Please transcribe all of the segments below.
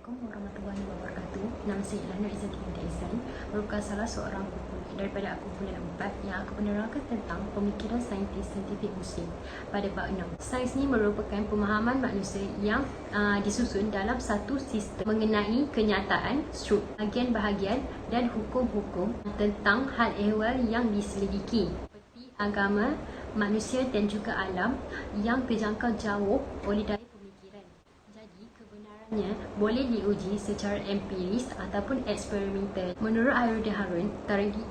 Assalamualaikum warahmatullahi wabarakatuh. Nama saya Ilham Izzati binti Ihsan, merupakan salah seorang daripada kumpulan 4 yang akan menerangkan tentang pemikiran saintifik Muslim pada bab 6. Sains ini merupakan pemahaman manusia yang disusun dalam satu sistem mengenai kenyataan, bahagian-bahagian dan hukum-hukum tentang hal ehwal yang diselidiki, seperti agama, manusia dan juga alam yang terjangkau jauh oleh daya pemikiran. Jadi, kebenarannya boleh diuji secara empiris ataupun eksperimental. Menurut Khairuddin Harun,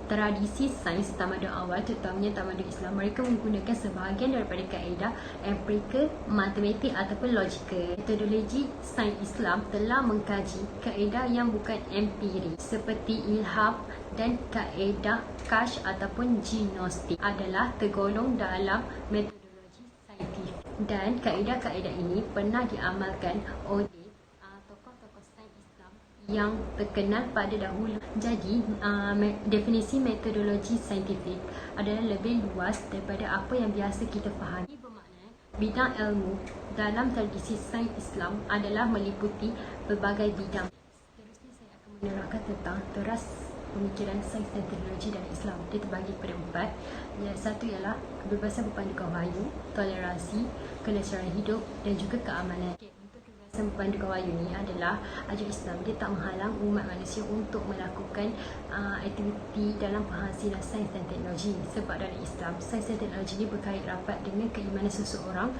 tradisi sains tamadun awal, terutamanya tamadun Islam, mereka menggunakan sebahagian daripada kaedah empirikal, matematik ataupun logikal. Metodologi sains Islam telah mengkaji kaedah yang bukan empiris seperti ilham dan kaedah kasyf ataupun gnostik adalah tergolong dalam metodologi saintifik, dan kaedah-kaedah ini pernah diamalkan oleh tokoh-tokoh sains Islam yang terkenal pada dahulu. Jadi, definisi metodologi saintifik adalah lebih luas daripada apa yang biasa kita fahami. Ini bermakna bidang ilmu dalam tradisi sains Islam adalah meliputi berbagai bidang. Seterusnya saya akan menerangkan tentang teras pemikiran sains dan teknologi dalam Islam. Dia terbagi kepada 4. Satu ialah kebebasan berpandukan wahyu, toleransi, kelestarian hidup dan juga keamanan. Untuk kebebasan berpandukan wahyu ni adalah ajaran Islam. Dia tak menghalang umat manusia untuk melakukan aktiviti dalam penghasilan sains dan teknologi. Sebab dalam Islam, sains dan teknologi ini berkait rapat dengan keimanan seseorang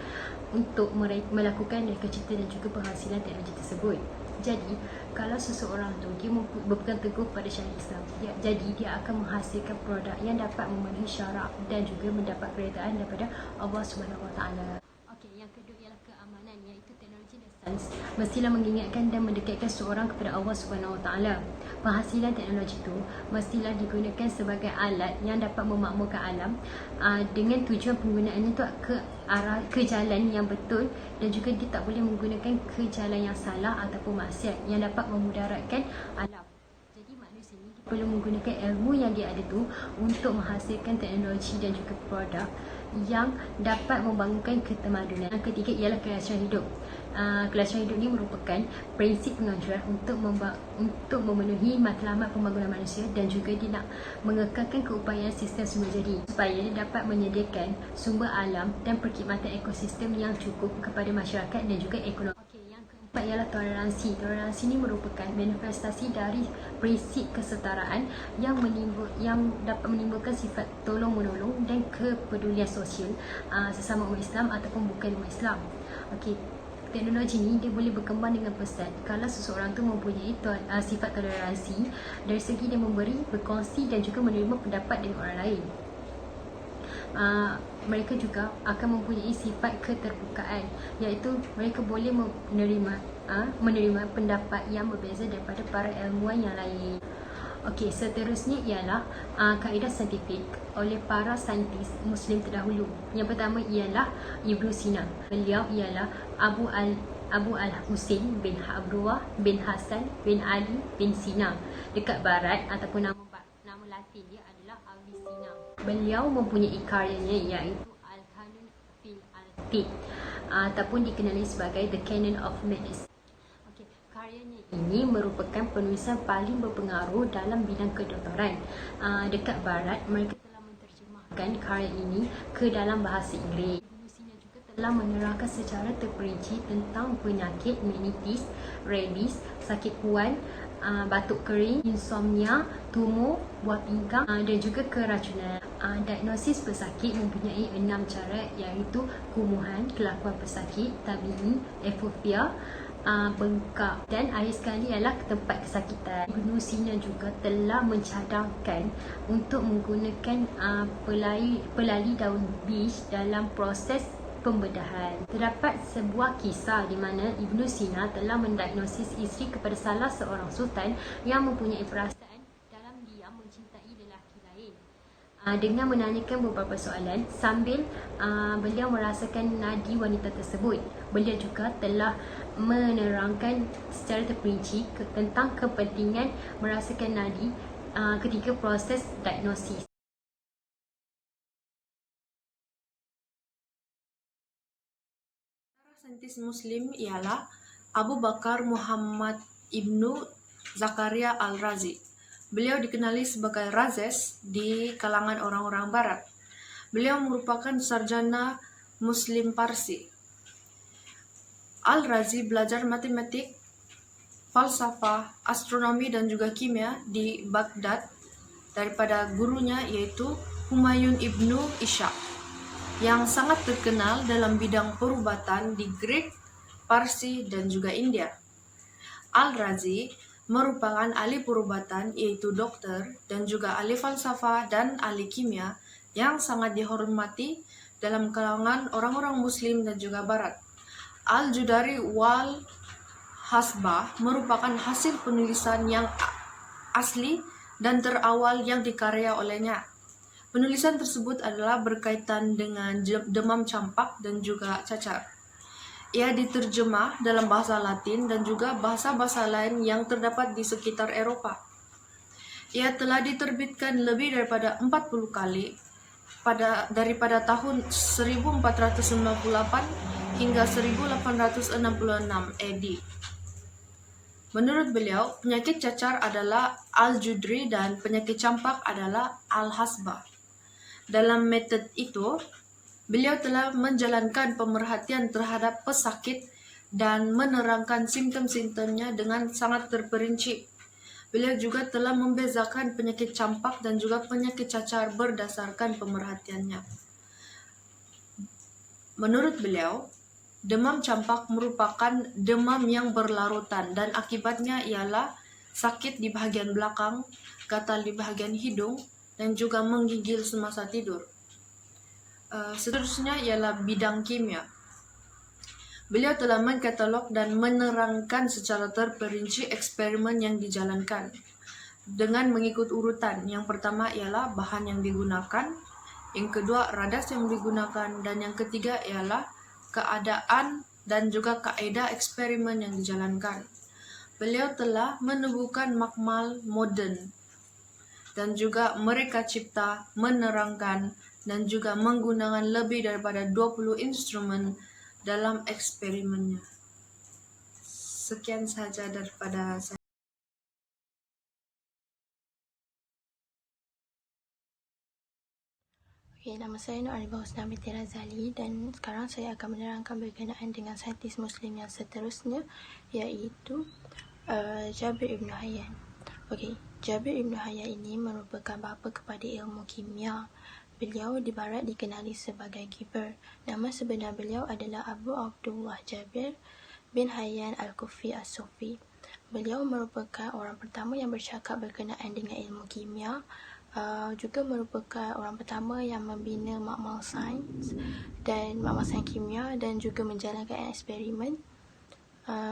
untuk melakukan reka cipta dan juga penghasilan teknologi tersebut. Jadi, kalau seseorang tu dia berpegang teguh pada syariat Islam, jadi dia akan menghasilkan produk yang dapat memenuhi syarak dan juga mendapat keredaan daripada Allah Subhanahu Wa Taala. Okey, yang kedua ialah keamanan, iaitu teknologi dan sains mestilah mengingatkan dan mendekatkan seorang kepada Allah Subhanahu Wa Taala. Penghasilan teknologi itu mestilah digunakan sebagai alat yang dapat memakmurkan alam dengan tujuan penggunaannya itu ke jalan yang betul, dan juga dia tak boleh menggunakan ke jalan yang salah ataupun maksiat yang dapat memudaratkan alam. Jadi manusia ini perlu menggunakan ilmu yang dia ada tu untuk menghasilkan teknologi dan juga produk yang dapat membangunkan ketamadunan. Yang ketiga ialah kelestarian hidup. Kelestarian hidup ini merupakan prinsip pengajuan untuk memenuhi matlamat pembangunan manusia, dan juga dia nak mengekalkan keupayaan sistem semula jadi supaya dia dapat menyediakan sumber alam dan perkhidmatan ekosistem yang cukup kepada masyarakat dan juga ekonomi. Yang keempat ialah toleransi. Toleransi ini merupakan manifestasi dari prinsip kesetaraan yang dapat menimbulkan sifat tolong-menolong dan kepedulian sosial sesama umat Islam ataupun bukan umat Islam. Okey, teknologi ni dia boleh berkembang dengan pesat kalau seseorang tu mempunyai sifat toleransi dari segi dia memberi, berkongsi dan juga menerima pendapat dari orang lain. Mereka juga akan mempunyai sifat keterbukaan, iaitu mereka boleh menerima pendapat yang berbeza daripada para ilmuwan yang lain. Okey, seterusnya ialah kaedah saintifik oleh para saintis Muslim terdahulu. Yang pertama ialah Ibnu Sina. Beliau ialah Abu Al-Husain bin Abdullah bin Hasan bin Ali bin Sina. Dekat barat ataupun nama Latin dia adalah Avicenna. Beliau mempunyai karyanya iaitu Al-Qanun fil Al-Tibb ataupun dikenali sebagai The Canon of Medicine. Karyanya ini merupakan penulisan paling berpengaruh dalam bidang kedoktoran. Dekat barat, mereka telah menterjemahkan karya ini ke dalam bahasa Inggeris. Ibnu Sina juga telah menerangkan secara terperinci tentang penyakit meningitis, rabies, sakit puan, batuk kering, insomnia, tumor, buah pinggang dan juga keracunan. Diagnosis pesakit mempunyai 6 cara, iaitu kumuhan, kelakuan pesakit, tabii, efofia, bengkak, dan akhir sekali ialah tempat kesakitan. Ibnu Sina juga telah mencadangkan untuk menggunakan pelali daun birch dalam proses pembedahan. Terdapat sebuah kisah di mana Ibnu Sina telah mendiagnosis isteri kepada salah seorang sultan yang mempunyai perasaan dalam diam mencintai lelaki lain. Dengan menanyakan beberapa soalan sambil beliau merasakan nadi wanita tersebut. Beliau juga telah menerangkan secara terperinci tentang kepentingan merasakan nadi ketika proses diagnosis. Saintis Muslim ialah Abu Bakar Muhammad Ibnu Zakaria Al-Razi. Beliau dikenali sebagai Razes di kalangan orang-orang barat. Beliau merupakan sarjana Muslim Parsi. Al-Razi belajar matematik, falsafah, astronomi dan juga kimia di Baghdad daripada gurunya yaitu Humayun Ibnu Ishaq yang sangat terkenal dalam bidang perubatan di Greek, Parsi dan juga India. Al-Razi merupakan ahli perubatan yaitu dokter dan juga ahli falsafah dan ahli kimia yang sangat dihormati dalam kalangan orang-orang muslim dan juga barat. Al-Judari wal Hasbah merupakan hasil penulisan yang asli dan terawal yang dikarya olehnya. Penulisan tersebut adalah berkaitan dengan demam campak dan juga cacar. Ia diterjemah dalam bahasa Latin dan juga bahasa-bahasa lain yang terdapat di sekitar Eropa. Ia telah diterbitkan lebih daripada 40 kali daripada tahun 1498 hingga 1866 AD. Menurut beliau, penyakit cacar adalah Al-Judri dan penyakit campak adalah Al-Hasbah. Dalam metode itu, beliau telah menjalankan pemerhatian terhadap pesakit dan menerangkan simptom-simptomnya dengan sangat terperinci. Beliau juga telah membezakan penyakit campak dan juga penyakit cacar berdasarkan pemerhatiannya. Menurut beliau, demam campak merupakan demam yang berlarutan dan akibatnya ialah sakit di bagian belakang, gatal di bagian hidung, dan juga menggigil semasa tidur. Seterusnya ialah bidang kimia. Beliau telah mengkatalog dan menerangkan secara terperinci eksperimen yang dijalankan dengan mengikut urutan. Yang pertama ialah bahan yang digunakan, yang kedua radas yang digunakan, dan yang ketiga ialah keadaan dan juga kaedah eksperimen yang dijalankan. Beliau telah menemukan makmal modern dan juga mereka cipta, menerangkan, dan juga menggunakan lebih daripada 20 instrumen dalam eksperimennya. Sekian saja daripada saya. Nama saya Nur Alifah Husna binti Razali dan sekarang saya akan menerangkan berkenaan dengan saintis Muslim yang seterusnya iaitu Jabir Ibn Hayyan. Jabir Ibn Hayyan ini merupakan bapa kepada ilmu kimia. Beliau di barat dikenali sebagai Gibber. Nama sebenar beliau adalah Abu Abdullah Jabir bin Hayyan Al-Kufi As-Sufi. Beliau merupakan orang pertama yang bercakap berkenaan dengan ilmu kimia. Juga merupakan orang pertama yang membina makmal sains kimia dan juga menjalankan eksperimen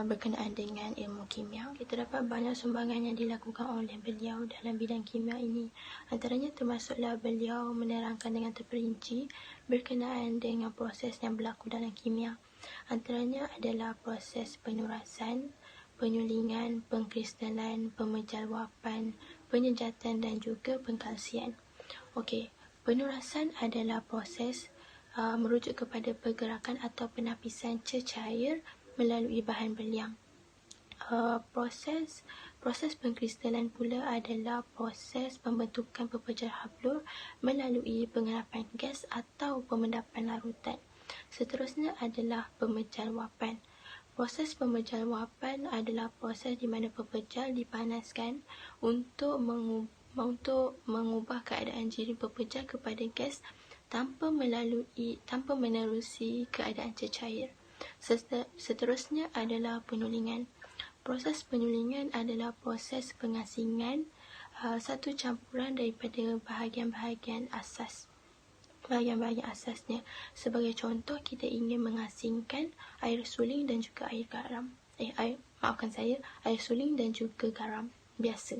berkenaan dengan ilmu kimia. Terdapat banyak sumbangan yang dilakukan oleh beliau dalam bidang kimia ini. Antaranya termasuklah beliau menerangkan dengan terperinci berkenaan dengan proses yang berlaku dalam kimia. Antaranya adalah proses penurasan, penyulingan, pengkristalan, pemejalwapan, penyejatan dan juga pengkalsian. Penurasan adalah proses merujuk kepada pergerakan atau penapisan cecair melalui bahan berliang. Proses pengkristalan pula adalah proses pembentukan pepejal hablur melalui pengerapan gas atau pemendapan larutan. Seterusnya adalah pemejalwapan. Proses pemejalwapan adalah proses di mana pepejal dipanaskan untuk mengubah keadaan jirim pepejal kepada gas tanpa menerusi keadaan cecair. Seterusnya adalah penyulingan. Proses penyulingan adalah proses pengasingan satu campuran daripada bahagian-bahagian asasnya. Sebagai contoh, kita ingin mengasingkan air suling dan juga air garam. Air suling dan juga garam biasa.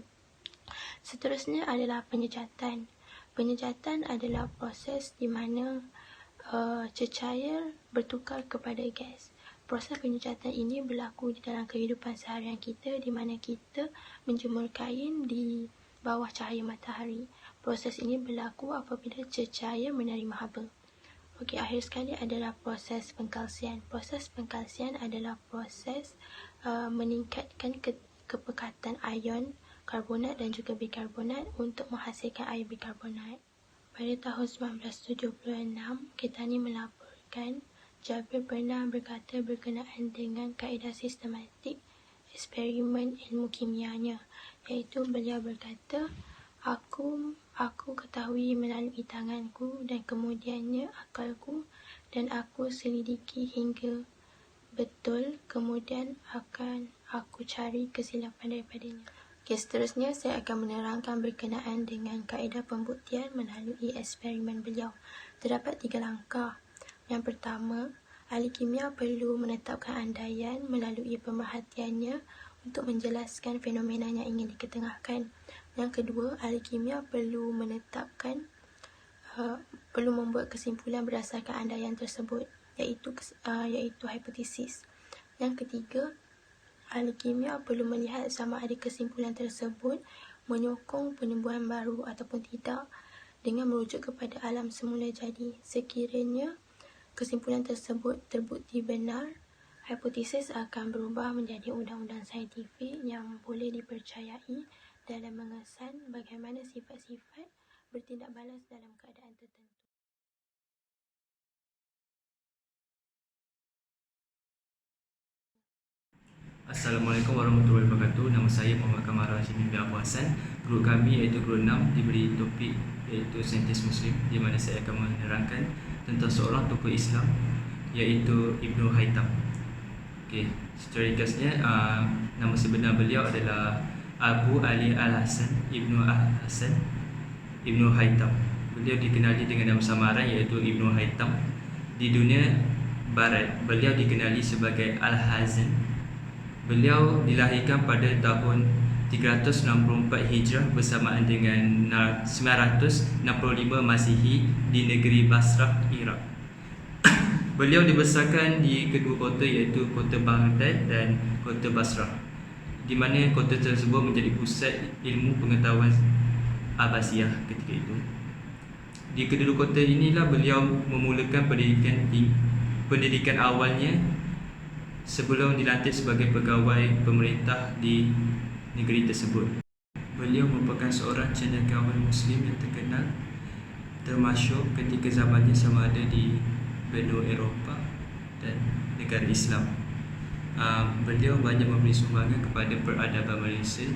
Seterusnya adalah penyejatan. Penyejatan adalah proses di mana cecair bertukar kepada gas. Proses penyejatan ini berlaku di dalam kehidupan seharian kita di mana kita menjemur kain di bawah cahaya matahari. Proses ini berlaku apabila cecair menerima haba. Akhir sekali adalah proses pengkalsian. Proses pengkalsian adalah proses meningkatkan kepekatan ion karbonat dan juga bikarbonat untuk menghasilkan air bikarbonat. Pada tahun 1976, Kettani melaporkan Jabir pernah berkata berkenaan dengan kaedah sistematik eksperimen ilmu kimianya, iaitu beliau berkata, Aku ketahui melalui tanganku dan kemudiannya akalku, dan aku selidiki hingga betul, kemudian akan aku cari kesilapan daripadanya. Seterusnya saya akan menerangkan berkenaan dengan kaedah pembuktian melalui eksperimen beliau. Terdapat 3 langkah. Yang pertama, ahli kimia perlu menetapkan andaian melalui pemerhatiannya untuk menjelaskan fenomena yang ingin diketengahkan. Yang kedua, ahli kimia perlu membuat kesimpulan berdasarkan andaian tersebut, iaitu hipotesis. Yang ketiga, ahli kimia perlu melihat sama ada kesimpulan tersebut menyokong penyembuhan baru ataupun tidak dengan merujuk kepada alam semula jadi. Sekiranya kesimpulan tersebut terbukti benar, hipotesis akan berubah menjadi undang-undang saintifik yang boleh dipercayai dalam mengesan bagaimana sifat-sifat bertindak balas dalam keadaan tertentu. Assalamualaikum warahmatullahi wabarakatuh. Nama saya Muhammad Kamal Hashimi bin Abu Hassan. Guru kami iaitu guru 6 diberi topik iaitu saintis Muslim, di mana saya akan menerangkan tentang seorang tokoh Islam iaitu Ibnu Haytham. Okey, secara ringkasnya nama sebenar beliau adalah Abu Ali Al-Hasan Ibnu Al-Hasan Ibnu Haytham. Beliau dikenali dengan nama samaran iaitu Ibnu Haytham. Di dunia barat, beliau dikenali sebagai Al-Hazan. Beliau dilahirkan pada tahun 364 Hijrah bersamaan dengan 965 Masihi di negeri Basrah, Iraq. Beliau dibesarkan di kedua kota iaitu kota Baghdad dan kota Basrah, di mana kota tersebut menjadi pusat ilmu pengetahuan Abbasiyah ketika itu. Di kedua kota inilah beliau memulakan pendidikan awalnya sebelum dilantik sebagai pegawai pemerintah di negeri tersebut. Beliau merupakan seorang cendekiawan Muslim yang terkenal, termasyhur ketika zamannya sama ada di benua Eropah dan negara Islam. Beliau banyak memberi sumbangan kepada peradaban Malaysia,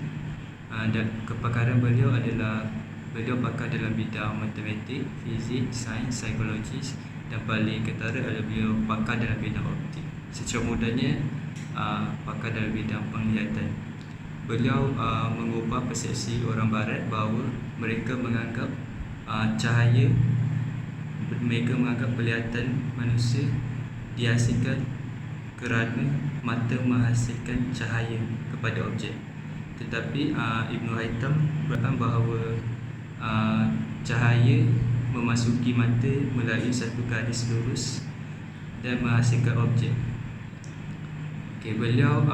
dan kepakaran beliau adalah beliau pakar dalam bidang matematik, fizik, sains, psikologi, dan paling ketara adalah beliau pakar dalam bidang optik. Secara mudahnya, pakar dalam bidang penglihatan. Beliau mengubah persepsi orang barat bahawa mereka menganggap penglihatan manusia dihasilkan kerana mata menghasilkan cahaya kepada objek. Tetapi Ibnu Haytham berkata bahawa cahaya memasuki mata melalui satu garis lurus dan menghasilkan objek. Beliau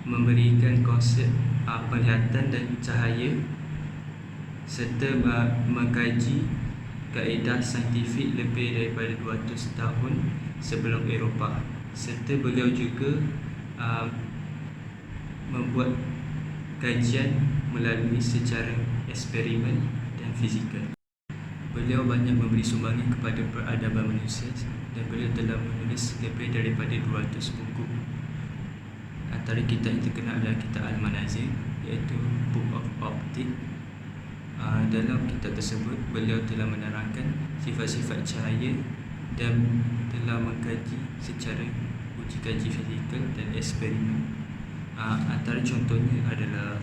memberikan konsep penglihatan dan cahaya serta mengkaji kaedah saintifik lebih daripada 200 tahun sebelum Eropah, serta beliau juga membuat kajian melalui secara eksperimen dan fizikal. Beliau banyak memberi sumbangan kepada peradaban manusia dan beliau telah menulis lebih daripada 200 buku. Antara kitab yang terkenal adalah kitab Al-Manazil, iaitu Book of Optic. Dalam kitab tersebut, beliau telah menerangkan sifat-sifat cahaya dan telah mengkaji secara uji kaji fizikal dan eksperimen. Antara contohnya adalah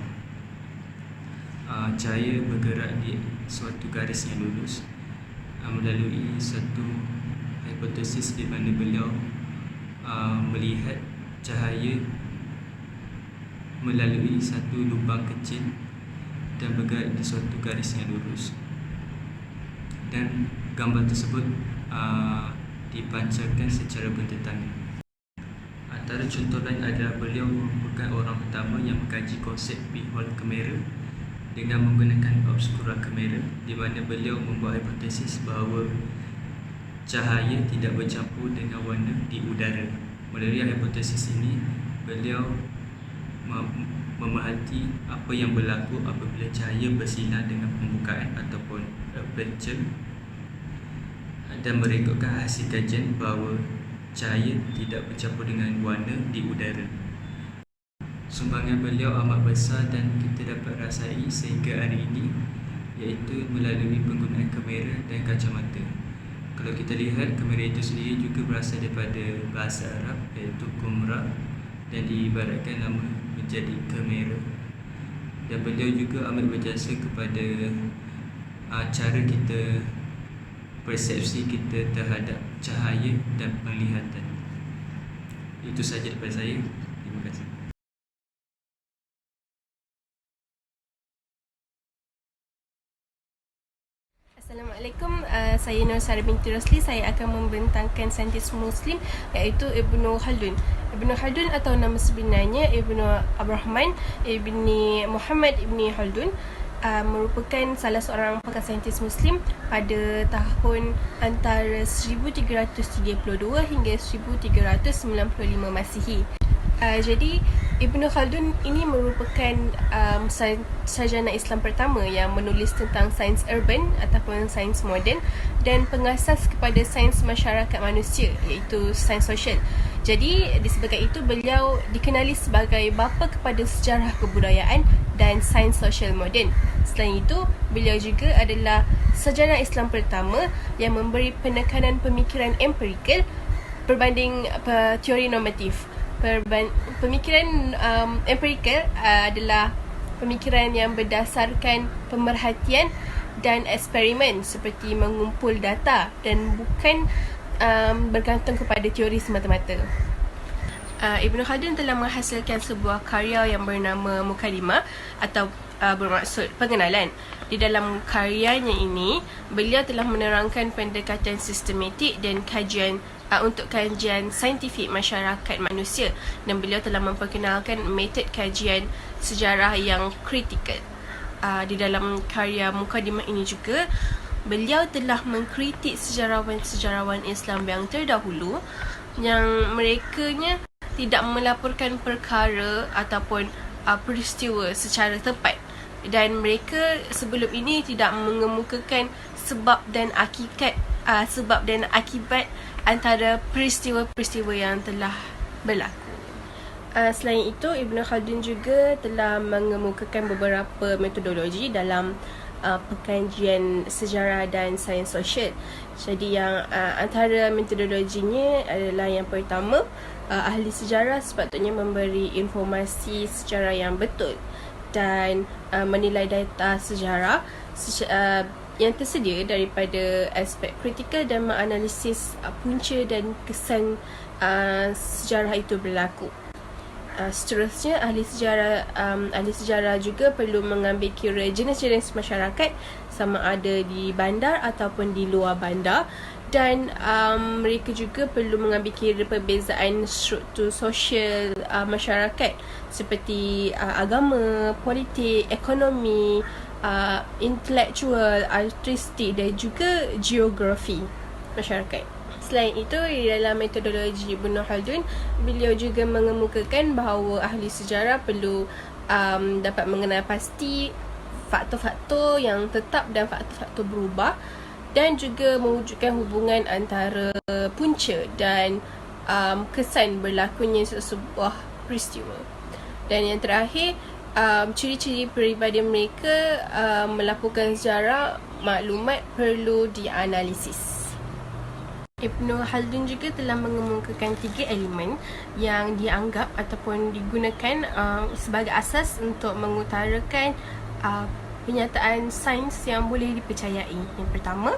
cahaya bergerak di suatu garis yang lurus melalui satu hipotesis di mana beliau melihat cahaya melalui satu lubang kecil dan bergerak di suatu garis yang lurus, dan gambar tersebut dipancarkan secara bertentangan. Antara contoh lain adalah beliau merupakan orang pertama yang mengkaji konsep pinhole kamera dengan menggunakan obscura kamera, di mana beliau membuat hipotesis bahawa cahaya tidak bercampur dengan warna di udara. Melalui hipotesis ini, beliau memerhati apa yang berlaku apabila cahaya bersinar dengan pembukaan ataupun aperture, dan merekodkan hasil kajian bahawa cahaya tidak bercampur dengan warna di udara. Sumbangan beliau amat besar dan kita dapat rasai sehingga hari ini, iaitu melalui penggunaan kamera dan kacamata. Kalau kita lihat, kamera itu sendiri juga berasal daripada bahasa Arab, iaitu kumra, dan diibaratkan nama menjadi kamera. Dan beliau juga amat berjasa kepada cara kita, persepsi kita terhadap cahaya dan penglihatan. Itu sahaja daripada saya. Terima kasih. Assalamualaikum, saya Nur Sara binti Rosli. Saya akan membentangkan saintis Muslim iaitu Ibnu Khaldun. Ibnu Khaldun atau nama sebenarnya Ibnu Abrahman Ibni Muhammad Ibni Khaldun merupakan salah seorang pakar saintis Muslim pada tahun antara 1332 hingga 1395 Masihi. Jadi Ibnu Khaldun ini merupakan sarjana Islam pertama yang menulis tentang sains urban ataupun sains moden dan pengasas kepada sains masyarakat manusia iaitu sains sosial. Jadi disebabkan itu beliau dikenali sebagai bapa kepada sejarah kebudayaan dan sains sosial moden. Selain itu, beliau juga adalah sarjana Islam pertama yang memberi penekanan pemikiran empirikal berbanding teori normatif. Pemikiran empirikal adalah pemikiran yang berdasarkan pemerhatian dan eksperimen seperti mengumpul data dan bukan bergantung kepada teori semata-mata. Ibnu Khaldun telah menghasilkan sebuah karya yang bernama Mukaddimah atau bermaksud pengenalan. Di dalam karyanya ini, beliau telah menerangkan pendekatan sistematik dan kajian untuk kajian saintifik masyarakat manusia, dan beliau telah memperkenalkan metod kajian sejarah yang kritikal. Di dalam karya Mukaddimah ini juga, beliau telah mengkritik sejarawan-sejarawan Islam yang terdahulu yang merekanya tidak melaporkan perkara ataupun peristiwa secara tepat, dan mereka sebelum ini tidak mengemukakan sebab dan akibat antara peristiwa-peristiwa yang telah berlaku. Selain itu, Ibnu Khaldun juga telah mengemukakan beberapa metodologi dalam pengkajian sejarah dan sains sosial. Jadi yang antara metodologinya adalah yang pertama, ahli sejarah sepatutnya memberi informasi sejarah yang betul dan menilai data sejarah yang tersedia daripada aspek kritikal dan menganalisis punca dan kesan sejarah itu berlaku. Seterusnya, ahli sejarah juga perlu mengambil kira jenis-jenis masyarakat sama ada di bandar ataupun di luar bandar, dan mereka juga perlu mengambil kira perbezaan struktur sosial masyarakat seperti agama, politik, ekonomi, intelektual, artistik dan juga geografi masyarakat. Selain itu, di dalam metodologi Ibnu Khaldun, beliau juga mengemukakan bahawa ahli sejarah perlu dapat mengenal pasti faktor-faktor yang tetap dan faktor-faktor berubah, dan juga mewujudkan hubungan antara punca dan kesan berlakunya sebuah peristiwa. Dan yang terakhir, ciri-ciri peribadi mereka melaporkan sejarah, maklumat perlu dianalisis. Ibnu Khaldun juga telah mengemukakan 3 elemen yang dianggap ataupun digunakan sebagai asas untuk mengutarakan penyataan sains yang boleh dipercayai. Yang pertama,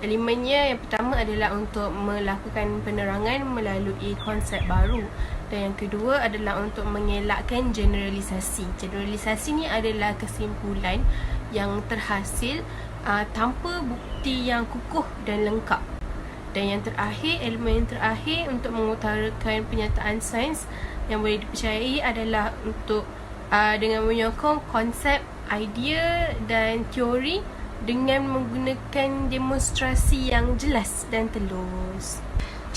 elemennya yang pertama adalah untuk melakukan penerangan melalui konsep baru, dan yang kedua adalah untuk mengelakkan generalisasi. Generalisasi ni adalah kesimpulan yang terhasil tanpa bukti yang kukuh dan lengkap. Dan yang terakhir, elemen yang terakhir untuk mengutarakan penyataan sains yang boleh dipercayai adalah untuk dengan menyokong konsep, idea dan teori dengan menggunakan demonstrasi yang jelas dan telus.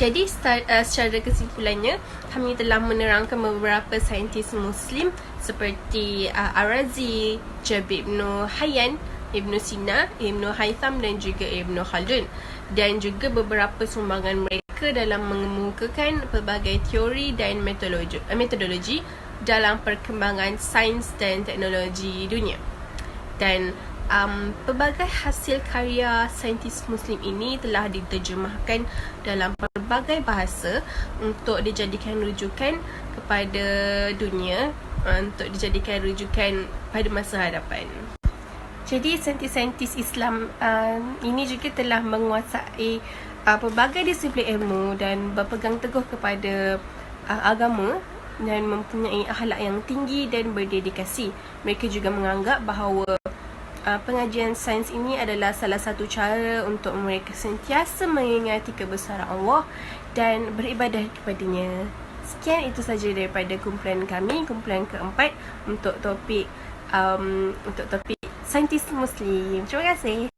Jadi secara kesimpulannya, kami telah menerangkan beberapa saintis Muslim seperti Ar-Razi, Jabir Ibn Hayyan, Ibn Sina, Ibn Haytham dan juga Ibn Khaldun, dan juga beberapa sumbangan mereka dalam mengemukakan pelbagai teori dan metodologi dalam perkembangan sains dan teknologi dunia. Dan pelbagai hasil karya saintis Muslim ini telah diterjemahkan dalam pelbagai bahasa untuk dijadikan rujukan kepada dunia, untuk dijadikan rujukan pada masa hadapan. Jadi saintis-saintis Islam ini juga telah menguasai pelbagai disiplin ilmu dan berpegang teguh kepada agama dan mempunyai akhlak yang tinggi dan berdedikasi. Mereka juga menganggap bahawa pengajian sains ini adalah salah satu cara untuk mereka sentiasa mengingati kebesaran Allah dan beribadah kepadanya. Sekian, itu saja daripada kumpulan kami, kumpulan keempat untuk topik saintis Muslim. Terima kasih.